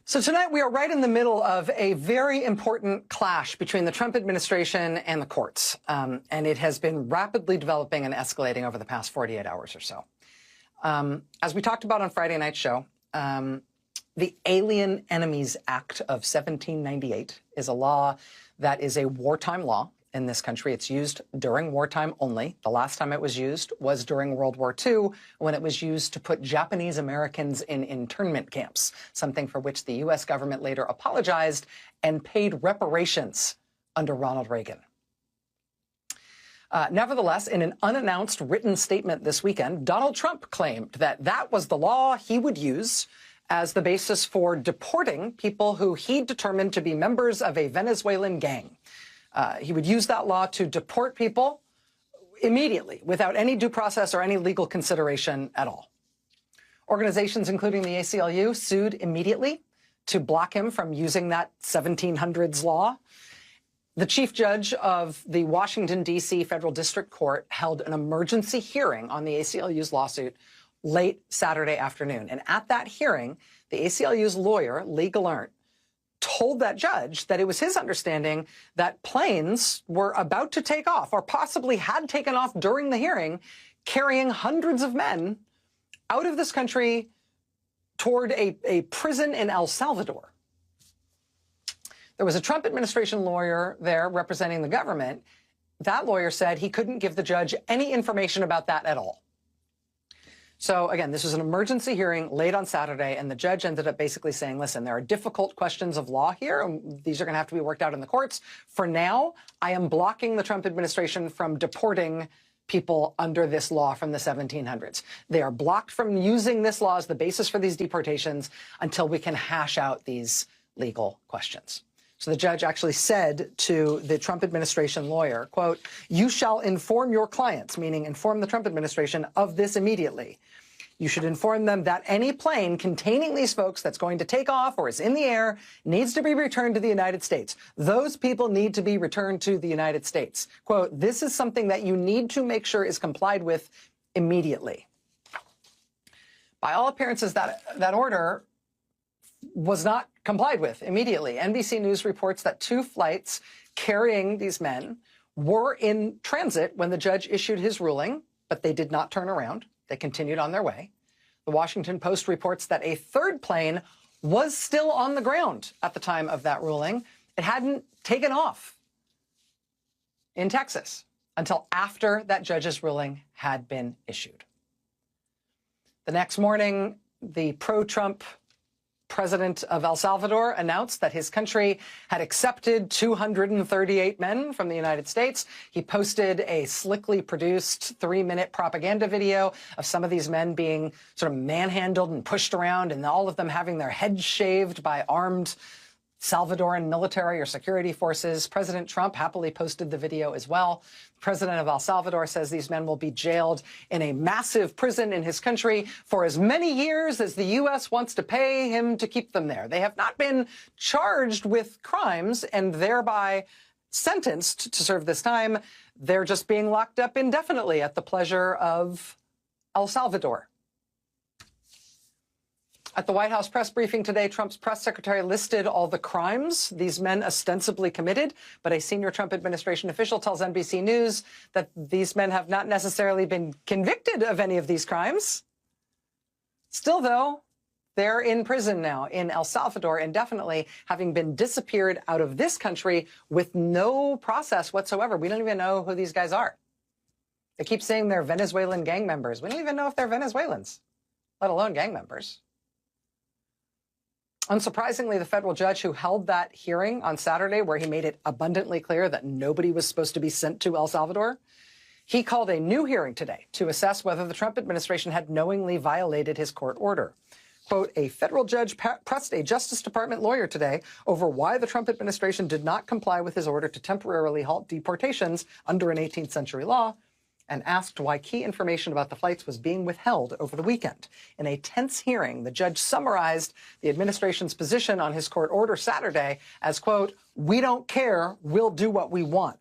So tonight we are right in the middle of a very important clash between the Trump administration and the courts. And it has been rapidly developing and escalating over the past 48 hours or so. As we talked about on Friday night's show, the Alien Enemies Act of 1798 is a law that is a wartime law in this country. It's used during wartime only. The last time it was used was during World War II, when it was used to put Japanese Americans in internment camps, something for which the U.S. government later apologized and paid reparations under Ronald Reagan. Nevertheless, in an unannounced written statement this weekend, Donald Trump claimed that that was the law he would use as the basis for deporting people who he determined to be members of a Venezuelan gang. He would use that law to deport people immediately, without any due process or any legal consideration at all. Organizations, including the ACLU, sued immediately to block him from using that 1700s law. The chief judge of the Washington, D.C. Federal District Court held an emergency hearing on the ACLU's lawsuit late Saturday afternoon. And at that hearing, the ACLU's lawyer, Lee Gallant, told that judge that it was his understanding that planes were about to take off, or possibly had taken off during the hearing, carrying hundreds of men out of this country toward a prison in El Salvador. There was a Trump administration lawyer there representing the government. That lawyer said he couldn't give the judge any information about that at all. So again, this was an emergency hearing late on Saturday, and the judge ended up basically saying, listen, there are difficult questions of law here, and these are going to have to be worked out in the courts. For now, I am blocking the Trump administration from deporting people under this law from the 1700s. They are blocked from using this law as the basis for these deportations until we can hash out these legal questions. So the judge actually said to the Trump administration lawyer, quote, "You shall inform your clients," meaning inform the Trump administration, "of this immediately. You should inform them that any plane containing these folks that's going to take off or is in the air needs to be returned to the United States. Those people need to be returned to the United States." Quote, "This is something that you need to make sure is complied with immediately." By all appearances, that order was not complied with immediately. NBC News reports that 2 flights carrying these men were in transit when the judge issued his ruling, but they did not turn around. They continued on their way. The Washington Post reports that a 3rd plane was still on the ground at the time of that ruling. It hadn't taken off in Texas until after that judge's ruling had been issued. The next morning, the pro-Trump president of El Salvador announced that his country had accepted 238 men from the United States. He posted a slickly produced 3-minute propaganda video of some of these men being sort of manhandled and pushed around, and all of them having their heads shaved by armed Salvadoran military or security forces. President Trump happily posted the video as well. The president of El Salvador says these men will be jailed in a massive prison in his country for as many years as the U.S. wants to pay him to keep them there. They have not been charged with crimes and thereby sentenced to serve this time. They're just being locked up indefinitely at the pleasure of El Salvador. At the White House press briefing today, Trump's press secretary listed all the crimes these men ostensibly committed, but a senior Trump administration official tells NBC News that these men have not necessarily been convicted of any of these crimes. Still, though, they're in prison now in El Salvador indefinitely, having been disappeared out of this country with no process whatsoever. We don't even know who these guys are. They keep saying they're Venezuelan gang members. We don't even know if they're Venezuelans, let alone gang members. Unsurprisingly, the federal judge who held that hearing on Saturday, where he made it abundantly clear that nobody was supposed to be sent to El Salvador, he called a new hearing today to assess whether the Trump administration had knowingly violated his court order. Quote, "A federal judge pressed a Justice Department lawyer today over why the Trump administration did not comply with his order to temporarily halt deportations under an 18th century law, and asked why key information about the flights was being withheld over the weekend. In a tense hearing, the judge summarized the administration's position on his court order Saturday as, quote, "We don't care, we'll do what we want."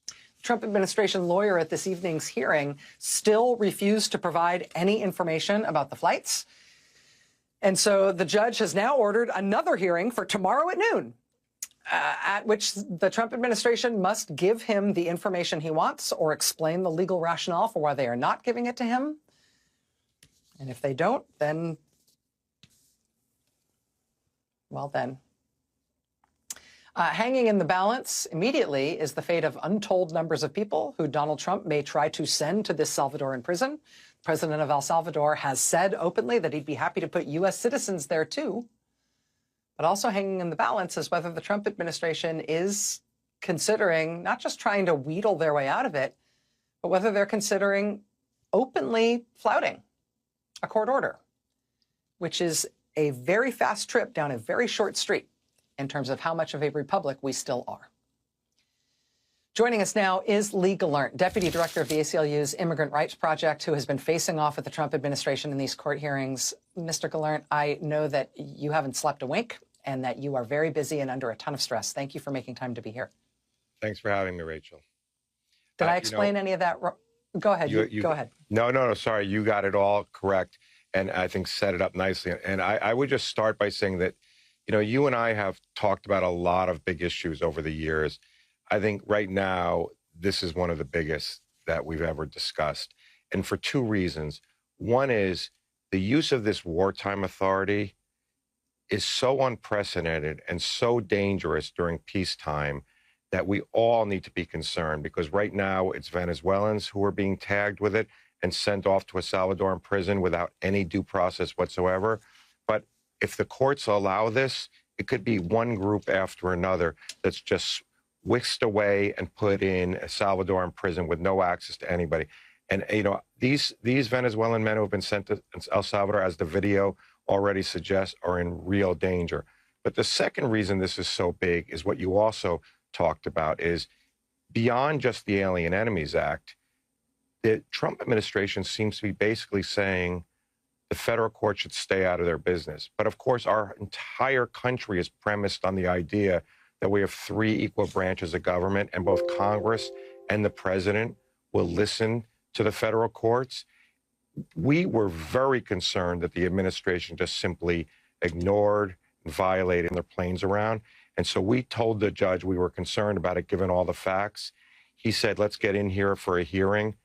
The Trump administration lawyer at this evening's hearing still refused to provide any information about the flights. And so the judge has now ordered another hearing for tomorrow at noon, at which the Trump administration must give him the information he wants or explain the legal rationale for why they are not giving it to him. And if they don't, then, well, then. Hanging in the balance immediately is the fate of untold numbers of people who Donald Trump may try to send to this Salvadoran prison. The president of El Salvador has said openly that he'd be happy to put U.S. citizens there, too. But also hanging in the balance is whether the Trump administration is considering not just trying to wheedle their way out of it, but whether they're considering openly flouting a court order, which is a very fast trip down a very short street in terms of how much of a republic we still are. Joining us now is Lee Gelernt, Deputy Director of the ACLU's Immigrant Rights Project, who has been facing off with the Trump administration in these court hearings. Mr. Gelernt, I know that you haven't slept a wink and that you are very busy and under a ton of stress. Thank you for making time to be here. Thanks for having me, Rachel. Did I explain any of that? Go ahead. Go ahead. No, sorry. You got it all correct, and I think set it up nicely. And I would just start by saying that, you and I have talked about a lot of big issues over the years. I think right now, this is one of the biggest that we've ever discussed. And for two reasons. One is the use of this wartime authority is so unprecedented and so dangerous during peacetime that we all need to be concerned, because right now it's Venezuelans who are being tagged with it and sent off to a Salvadoran prison without any due process whatsoever. But if the courts allow this, it could be one group after another that's just whisked away and put in a Salvadoran prison with no access to anybody. And, these Venezuelan men who have been sent to El Salvador, as the video already suggests, are in real danger. But the second reason this is so big is what you also talked about, is beyond just the Alien Enemies Act, the Trump administration seems to be basically saying the federal court should stay out of their business. But of course, our entire country is premised on the idea that we have three equal branches of government, and both Congress and the president will listen to the federal courts. We were very concerned that the administration just simply ignored and violated their planes around. And so we told the judge we were concerned about it, given all the facts. He said, let's get in here for a hearing.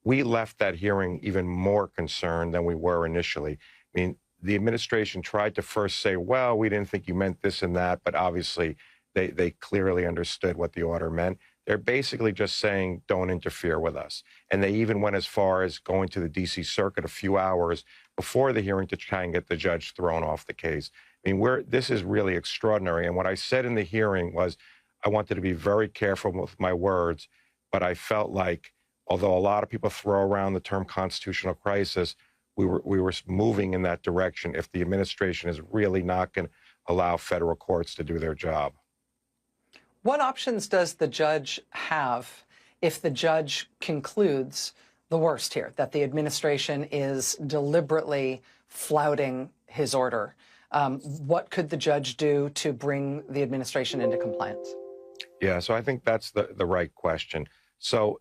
We left that hearing even more concerned than we were initially. I mean, the administration tried to first say, well, we didn't think you meant this and that, but obviously they clearly understood what the order meant. They're basically just saying, don't interfere with us. And they even went as far as going to the D.C. Circuit a few hours before the hearing to try and get the judge thrown off the case. I mean, this is really extraordinary. And what I said in the hearing was I wanted to be very careful with my words, but I felt like, although a lot of people throw around the term constitutional crisis, we were moving in that direction if the administration is really not going to allow federal courts to do their job. What options does the judge have if the judge concludes the worst here, that the administration is deliberately flouting his order? What could the judge do to bring the administration into compliance? Yeah, so I think that's the right question. So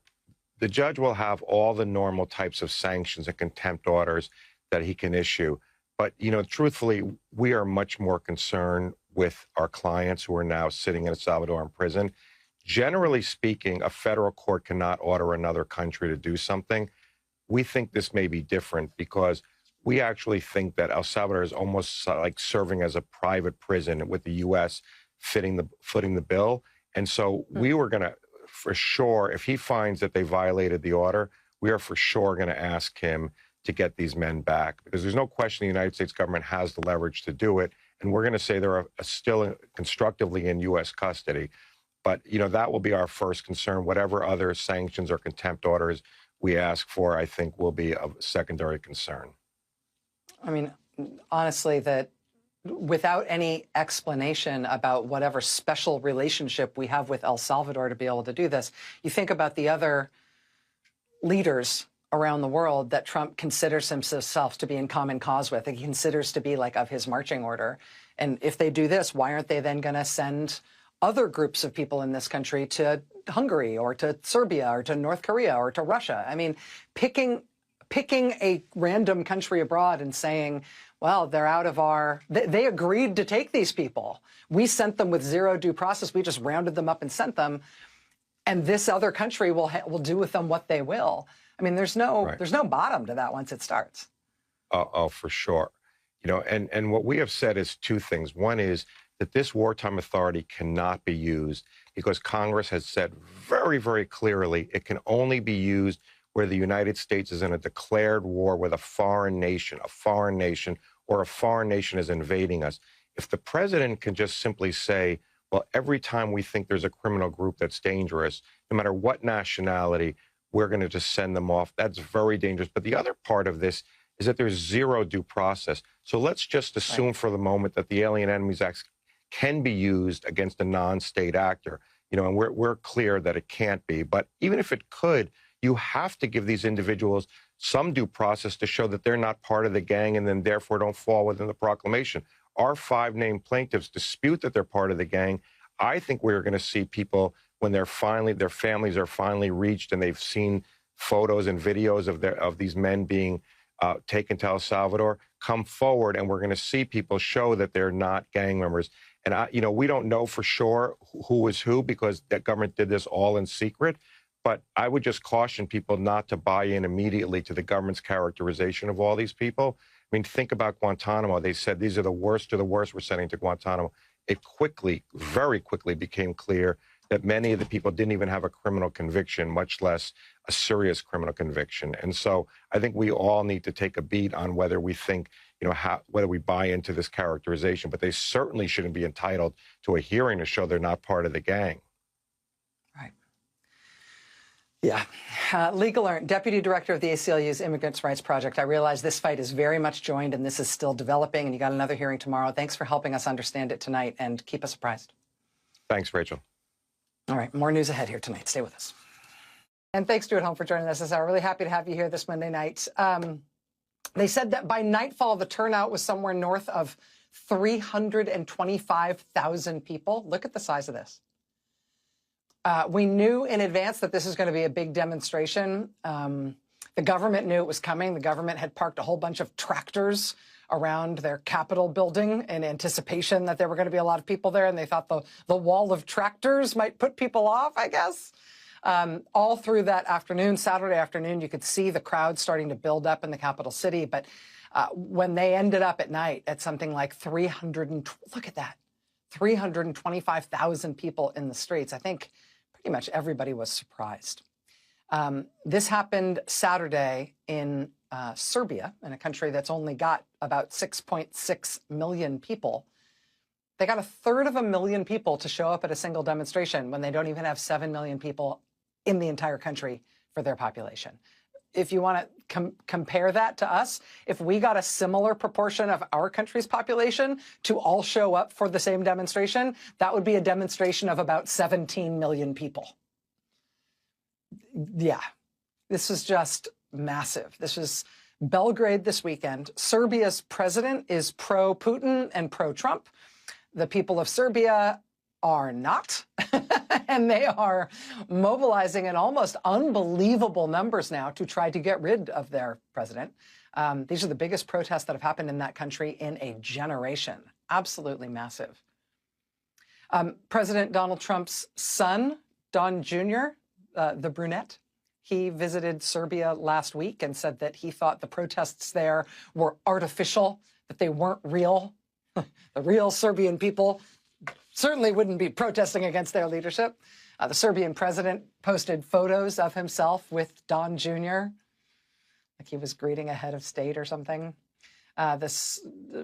the judge will have all the normal types of sanctions and contempt orders that he can issue. But, truthfully, we are much more concerned with our clients who are now sitting in a Salvadoran prison. Generally speaking, a federal court cannot order another country to do something. We think this may be different because we actually think that El Salvador is almost like serving as a private prison with the U.S. footing the bill. And so we were going to, for sure, if he finds that they violated the order, we are for sure going to ask him to get these men back, because there's no question the United States government has the leverage to do it. And we're going to say they're still constructively in U.S. custody. But, that will be our first concern. Whatever other sanctions or contempt orders we ask for, I think, will be of secondary concern. I mean, honestly, that without any explanation about whatever special relationship we have with El Salvador to be able to do this, you think about the other leaders around the world that Trump considers himself to be in common cause with, and he considers to be like of his marching order. And if they do this, why aren't they then going to send other groups of people in this country to Hungary or to Serbia or to North Korea or to Russia? I mean, picking picking a random country abroad and saying, well, they're out of our, they agreed to take these people. We sent them with zero due process. We just rounded them up and sent them. And this other country will do with them what they will. I mean, there's no bottom to that once it starts. Oh, for sure. You know, and what we have said is two things. One is that this wartime authority cannot be used because Congress has said very, very clearly it can only be used where the United States is in a declared war with a foreign nation, or a foreign nation is invading us. If the president can just simply say, well, every time we think there's a criminal group that's dangerous, no matter what nationality, we're going to just send them off. That's very dangerous. But the other part of this is that there's zero due process. So let's just assume for the moment that the Alien Enemies Act can be used against a non-state actor. You know, and we're clear that it can't be. But even if it could, you have to give these individuals some due process to show that they're not part of the gang and then therefore don't fall within the proclamation. Our 5 named plaintiffs dispute that they're part of the gang. I think we're going to see people when their families are finally reached and they've seen photos and videos of these men being taken to El Salvador, come forward, and we're going to see people show that they're not gang members. And you know, we don't know for sure who is who because the government did this all in secret. But I would just caution people not to buy in immediately to the government's characterization of all these people. I mean, think about Guantanamo. They said these are the worst of the worst we're sending to Guantanamo. It quickly, very quickly became clear that many of the people didn't even have a criminal conviction, much less a serious criminal conviction. And so I think we all need to take a beat on whether we think, you know, whether we buy into this characterization. But they certainly shouldn't be entitled to a hearing to show they're not part of the gang. Right. Yeah. Lee Gelernt, Deputy Director of the ACLU's Immigrants' Rights Project. I realize this fight is very much joined and this is still developing, and you got another hearing tomorrow. Thanks for helping us understand it tonight and keep us apprised. Thanks, Rachel. All right, more news ahead here tonight. Stay with us. And thanks, Drew at home, for joining us this hour. Really happy to have you here this Monday night. They said that by nightfall, the turnout was somewhere north of 325,000 people. Look at the size of this. We knew in advance that this is going to be a big demonstration. The government knew it was coming. The government had parked a whole bunch of tractors around their Capitol building in anticipation that there were going to be a lot of people there, and they thought the wall of tractors might put people off, I guess. All through that afternoon, Saturday afternoon, you could see the crowd starting to build up in the capital city. But when they ended up at night at something like 325,000 people in the streets, I think pretty much everybody was surprised. This happened Saturday in Serbia, in a country that's only got about 6.6 million people. They got 1/3 people to show up at a single demonstration when they don't even have 7 million people in the entire country for their population. If you want to compare that to us, if we got a similar proportion of our country's population to all show up for the same demonstration, that would be a demonstration of about 17 million people. Yeah, this is just massive. This is Belgrade this weekend. Serbia's president is pro-Putin and pro-Trump. The people of Serbia are not, and they are mobilizing in almost unbelievable numbers now to try to get rid of their president. These are the biggest protests that have happened in that country in a generation. Absolutely massive. President Donald Trump's son, Don Jr., the brunette, he visited Serbia last week and said that he thought the protests there were artificial, that they weren't real. The real Serbian people certainly wouldn't be protesting against their leadership. The Serbian president posted photos of himself with Don Jr., like he was greeting a head of state or something. The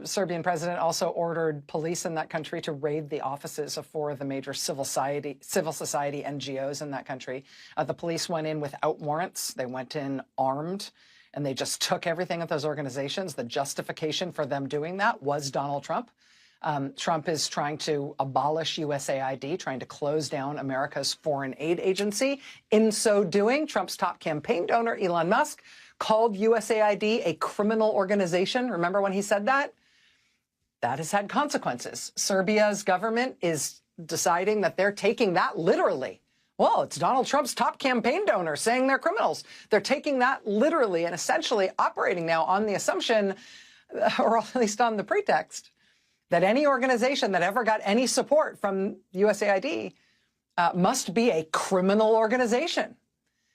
Serbian president also ordered police in that country to raid the offices of 4 of the major civil society NGOs in that country. The police went in without warrants. They went in armed, and they just took everything at those organizations. The justification for them doing that was Donald Trump. Trump is trying to abolish USAID, trying to close down America's foreign aid agency. In so doing, Trump's top campaign donor, Elon Musk, called USAID a criminal organization. Remember when he said that? That has had consequences. Serbia's government is deciding that they're taking that literally. Well, it's Donald Trump's top campaign donors saying they're criminals. They're taking that literally and essentially operating now on the assumption, or at least on the pretext, that any organization that ever got any support from USAID must be a criminal organization.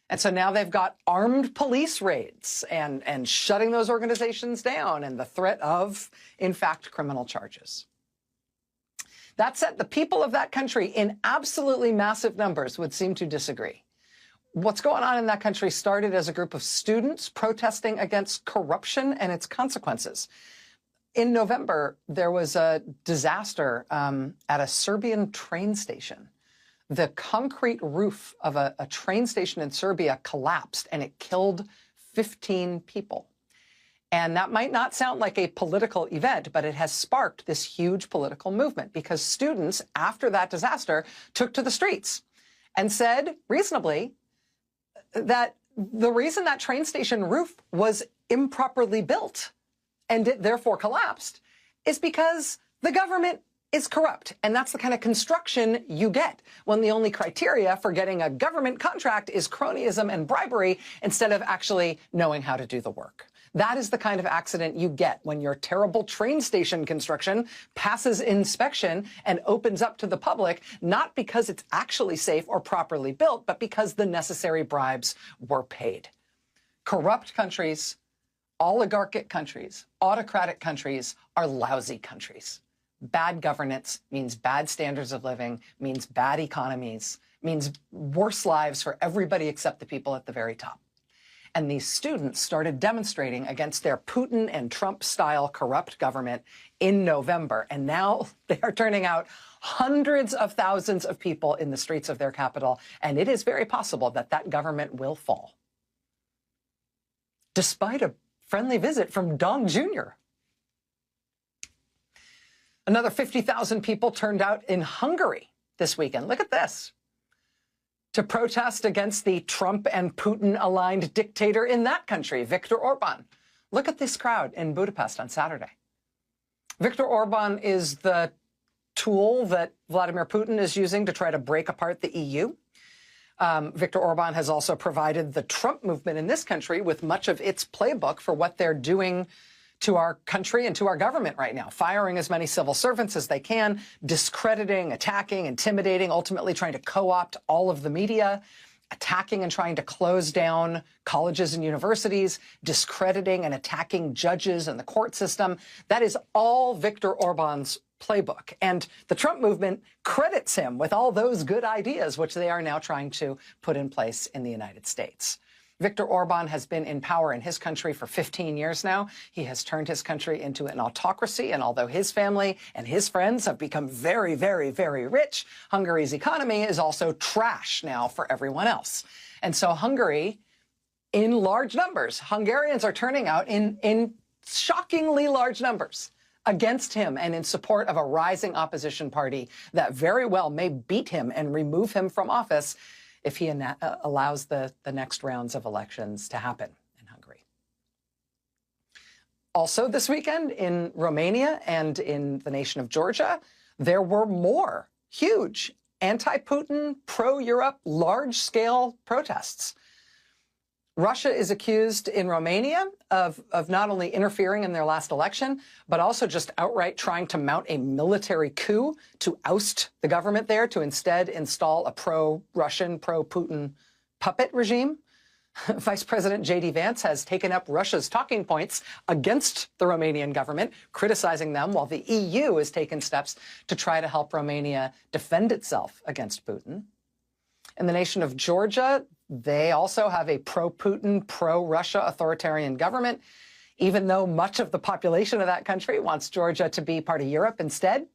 And so now they've got armed police raids and shutting those organizations down and the threat of, in fact, criminal charges. That said, the people of that country in absolutely massive numbers would seem to disagree. What's going on in that country started as a group of students protesting against corruption and its consequences. In November, there was a disaster at a Serbian train station. The concrete roof of a train station in Serbia collapsed and it killed 15 people. And that might not sound like a political event, but it has sparked this huge political movement because students, after that disaster, took to the streets and said, reasonably, that the reason that train station roof was improperly built and it therefore collapsed is because the government is corrupt. And that's the kind of construction you get when the only criteria for getting a government contract is cronyism and bribery instead of actually knowing how to do the work. That is the kind of accident you get when your terrible train station construction passes inspection and opens up to the public, not because it's actually safe or properly built, but because the necessary bribes were paid. Corrupt countries, oligarchic countries, autocratic countries are lousy countries. Bad governance means bad standards of living, means bad economies, means worse lives for everybody except the people at the very top. And these students started demonstrating against their Putin and Trump-style corrupt government in November. And now they are turning out hundreds of thousands of people in the streets of their capital. And it is very possible that that government will fall, despite a friendly visit from Dong Jr. Another 50,000 people turned out in Hungary this weekend. Look at this. To protest against the Trump and Putin-aligned dictator in that country, Viktor Orban. Look at this crowd in Budapest on Saturday. Viktor Orban is the tool that Vladimir Putin is using to try to break apart the EU. Viktor Orban has also provided the Trump movement in this country with much of its playbook for what they're doing to our country and to our government right now, firing as many civil servants as they can, discrediting, attacking, intimidating, ultimately trying to co-opt all of the media, attacking and trying to close down colleges and universities, discrediting and attacking judges and the court system. That is all Viktor Orban's playbook. And the Trump movement credits him with all those good ideas, which they are now trying to put in place in the United States. Viktor Orban has been in power in his country for 15 years now. He has turned his country into an autocracy. And although his family and his friends have become very, very, very rich, Hungary's economy is also trash now for everyone else. And so Hungary, in large numbers, Hungarians are turning out in shockingly large numbers against him and in support of a rising opposition party that very well may beat him and remove him from office if he allows the next rounds of elections to happen in Hungary. Also this weekend in Romania and in the nation of Georgia, there were more huge anti-Putin, pro-Europe, large-scale protests. Russia is accused in Romania of not only interfering in their last election, but also just outright trying to mount a military coup to oust the government there, to instead install a pro-Russian, pro-Putin puppet regime. Vice President J.D. Vance has taken up Russia's talking points against the Romanian government, criticizing them, while the EU has taken steps to try to help Romania defend itself against Putin. In the nation of Georgia, they also have a pro-Putin, pro-Russia authoritarian government, even though much of the population of that country wants Georgia to be part of Europe instead.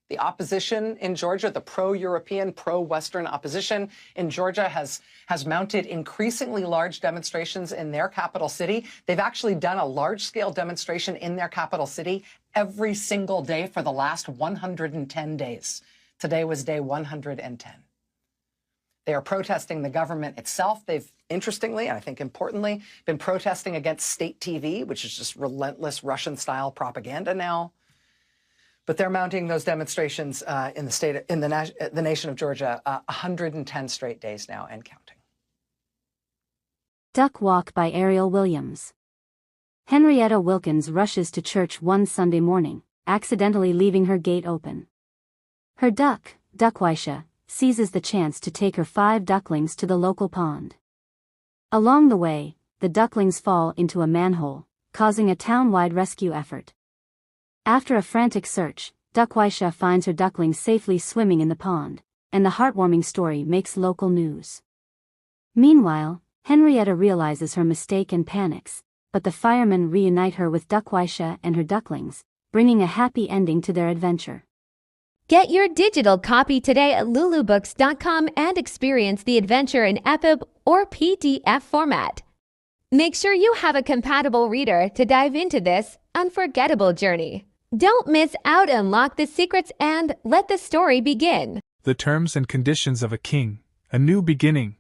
The opposition in Georgia, the pro-European, pro-Western opposition in Georgia has mounted increasingly large demonstrations in their capital city. They've actually done a large-scale demonstration in their capital city every single day for the last 110 days. Today was day 110. They are protesting the government itself. They've, interestingly, and I think importantly, been protesting against state TV, which is just relentless Russian-style propaganda now. But they're mounting those demonstrations in the nation of Georgia 110 straight days now and counting. Duck Walk by Ariel Williams. Henrietta Wilkins rushes to church one Sunday morning, accidentally leaving her gate open. Her duck, Duckwaisha, seizes the chance to take her 5 ducklings to the local pond. Along the way, the ducklings fall into a manhole, causing a town-wide rescue effort. After a frantic search, Duckwaisha finds her ducklings safely swimming in the pond, and the heartwarming story makes local news. Meanwhile, Henrietta realizes her mistake and panics, but the firemen reunite her with Duckwaisha and her ducklings, bringing a happy ending to their adventure. Get your digital copy today at lulubooks.com and experience the adventure in EPUB or PDF format. Make sure you have a compatible reader to dive into this unforgettable journey. Don't miss out, unlock the secrets, and let the story begin. The Terms and Conditions of a King, A New Beginning.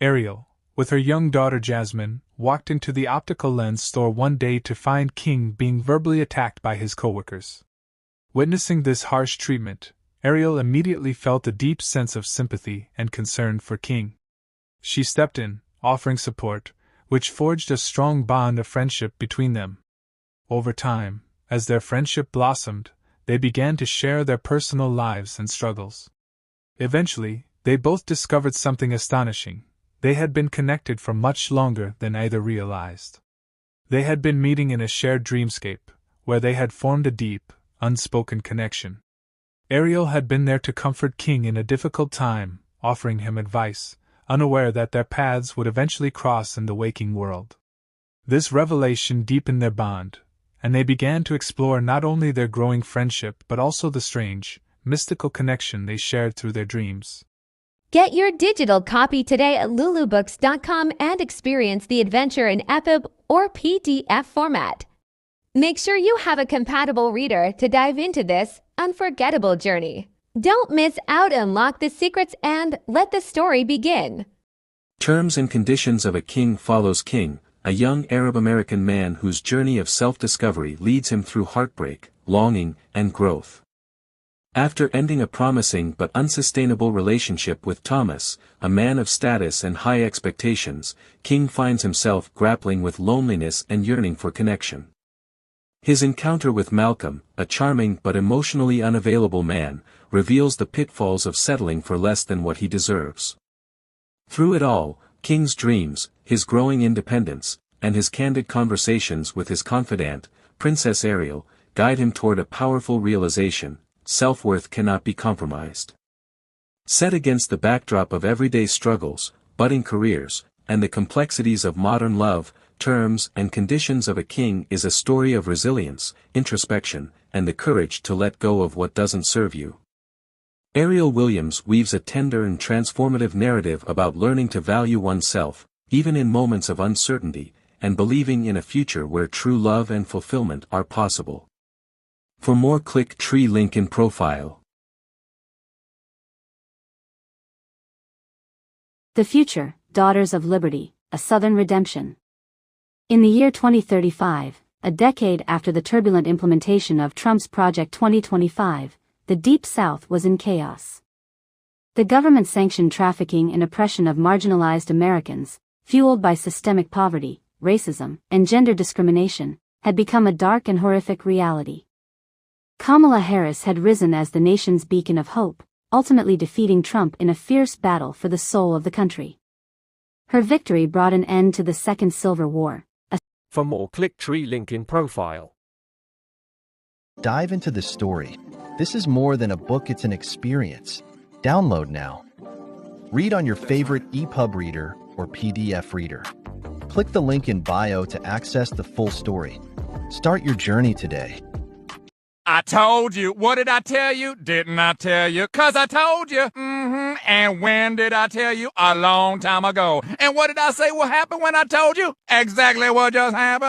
Ariel, with her young daughter Jasmine, walked into the optical lens store one day to find King being verbally attacked by his coworkers. Witnessing this harsh treatment, Ariel immediately felt a deep sense of sympathy and concern for King. She stepped in, offering support, which forged a strong bond of friendship between them. Over time, as their friendship blossomed, they began to share their personal lives and struggles. Eventually, they both discovered something astonishing. They had been connected for much longer than either realized. They had been meeting in a shared dreamscape, where they had formed a deep, unspoken connection. Ariel had been there to comfort King in a difficult time, offering him advice, unaware that their paths would eventually cross in the waking world. This revelation deepened their bond, and they began to explore not only their growing friendship but also the strange, mystical connection they shared through their dreams. Get your digital copy today at lulubooks.com and experience the adventure in EPUB or PDF format. Make sure you have a compatible reader to dive into this unforgettable journey. Don't miss out, unlock the secrets, and let the story begin. Terms and Conditions of a King follows King, a young Arab-American man whose journey of self-discovery leads him through heartbreak, longing, and growth. After ending a promising but unsustainable relationship with Thomas, a man of status and high expectations, King finds himself grappling with loneliness and yearning for connection. His encounter with Malcolm, a charming but emotionally unavailable man, reveals the pitfalls of settling for less than what he deserves. Through it all, King's dreams, his growing independence, and his candid conversations with his confidant, Princess Ariel, guide him toward a powerful realization: self-worth cannot be compromised. Set against the backdrop of everyday struggles, budding careers, and the complexities of modern love, Terms and Conditions of a King is a story of resilience, introspection, and the courage to let go of what doesn't serve you. Ariel Williams weaves a tender and transformative narrative about learning to value oneself, even in moments of uncertainty, and believing in a future where true love and fulfillment are possible. For more, click Tree link in profile. The Future, Daughters of Liberty, A Southern Redemption. In the year 2035, a decade after the turbulent implementation of Trump's Project 2025, the Deep South was in chaos. The government-sanctioned trafficking and oppression of marginalized Americans, fueled by systemic poverty, racism, and gender discrimination, had become a dark and horrific reality. Kamala Harris had risen as the nation's beacon of hope, ultimately defeating Trump in a fierce battle for the soul of the country. Her victory brought an end to the Second Civil War. For more, click Tree link in profile. Dive into the story. This is more than a book, it's an experience. Download now. Read on your favorite EPUB reader or PDF reader. Click the link in bio to access the full story. Start your journey today. I told you. What did I tell you? Didn't I tell you? 'Cause I told you. And when did I tell you? A long time ago. And what did I say will happen when I told you? Exactly what just happened.